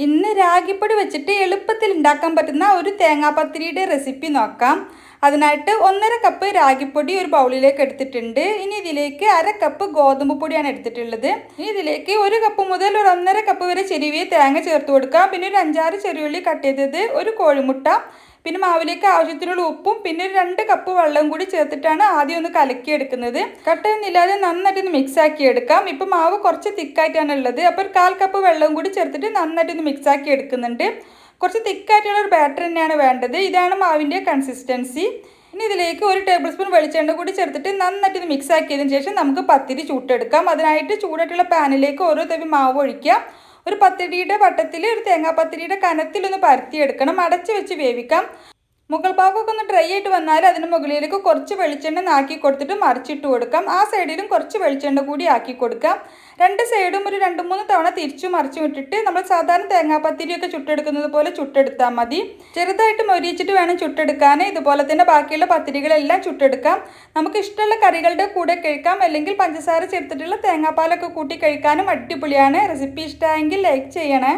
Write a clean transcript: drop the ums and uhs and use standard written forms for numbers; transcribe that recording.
ഇന്ന് രാഗിപ്പൊടി വെച്ചിട്ട് എളുപ്പത്തിൽ ഉണ്ടാക്കാൻ പറ്റുന്ന ഒരു തേങ്ങാപ്പത്തിരിയുടെ റെസിപ്പി നോക്കാം. അതിനായിട്ട് 1.5 കപ്പ് രാഗിപ്പൊടി ഒരു ബൗളിലേക്ക് എടുത്തിട്ടുണ്ട്. ഇനി ഇതിലേക്ക് 1/2 കപ്പ് ഗോതമ്പ് പൊടിയാണ് എടുത്തിട്ടുള്ളത്. ഇനി ഇതിലേക്ക് 1 കപ്പ് മുതൽ ഒരു 1.5 കപ്പ് വരെ ചെറിയ തേങ്ങ ചേർത്ത് കൊടുക്കാം. പിന്നെ ഒരു 5-6 ചെറിയുള്ളി കട്ട് ചെയ്തത്, ഒരു കോഴിമുട്ട, പിന്നെ മാവിലേക്ക് ആവശ്യത്തിനുള്ള ഉപ്പും പിന്നെ ഒരു 2 കപ്പ് വെള്ളം കൂടി ചേർത്തിട്ടാണ് ആദ്യം ഒന്ന് കലക്കിയെടുക്കുന്നത്. കട്ടയൊന്നുമില്ലാതെ നന്നായിട്ടൊന്ന് മിക്സ് ആക്കി എടുക്കാം. ഇപ്പം മാവ് കുറച്ച് തിക്കായിട്ടാണ് ഉള്ളത്. അപ്പോൾ ഒരു 1/4 കപ്പ് വെള്ളം കൂടി ചേർത്തിട്ട് നന്നായിട്ടൊന്ന് മിക്സ് ആക്കി എടുക്കുന്നുണ്ട്. കുറച്ച് തിക്കായിട്ടുള്ള ഒരു ബാറ്റർ തന്നെയാണ് വേണ്ടത്. ഇതാണ് മാവിൻ്റെ കൺസിസ്റ്റൻസി. ഇനി ഇതിലേക്ക് 1 ടേബിൾ സ്പൂൺ വെളിച്ചെണ്ണ കൂടി ചേർത്തിട്ട് നന്നായിട്ടൊന്ന് മിക്സ് ആക്കിയതിന് ശേഷം നമുക്ക് പത്തിരി ചുട്ടെടുക്കാം. അതിനായിട്ട് ചൂടായിട്ടുള്ള പാനിലേക്ക് ഓരോ തവി മാവ് ഒഴിക്കാം. ഒരു പത്തിരിയുടെ വട്ടത്തിൽ, ഒരു തേങ്ങാപ്പത്തിരിയുടെ കനത്തിലൊന്ന് പരത്തിയെടുക്കണം. അടച്ച് വെച്ച് വേവിക്കാം. മുകൾ ഭാഗമൊക്കെ ഒന്ന് ഡ്രൈ ആയിട്ട് വന്നാൽ അതിന് മുകളിലേക്ക് കുറച്ച് വെളിച്ചെണ്ണ ആക്കി കൊടുത്തിട്ട് മറിച്ചിട്ട് കൊടുക്കാം. ആ സൈഡിലും കുറച്ച് വെളിച്ചെണ്ണ കൂടി ആക്കി കൊടുക്കാം. 2 സൈഡും ഒരു 2-3 തവണ തിരിച്ചു മറിച്ചു വിട്ടിട്ട് നമ്മൾ സാധാരണ തേങ്ങാപ്പത്തിരിയൊക്കെ ചുട്ടെടുക്കുന്നത് പോലെ ചുട്ടെടുത്താൽ മതി. ചെറുതായിട്ട് മൊരിയിച്ചിട്ട് വേണം ചുട്ടെടുക്കാൻ. ഇതുപോലെ തന്നെ ബാക്കിയുള്ള പത്തിരികളെല്ലാം ചുട്ടെടുക്കാം. നമുക്ക് ഇഷ്ടമുള്ള കറികളുടെ കൂടെ കഴിക്കാം, അല്ലെങ്കിൽ പഞ്ചസാര ചേർത്തിട്ടുള്ള തേങ്ങാപ്പാലൊക്കെ കൂട്ടി കഴിക്കാനും അടിപൊളിയാണ്. റെസിപ്പി ഇഷ്ടമായെങ്കിൽ ലൈക്ക് ചെയ്യണേ.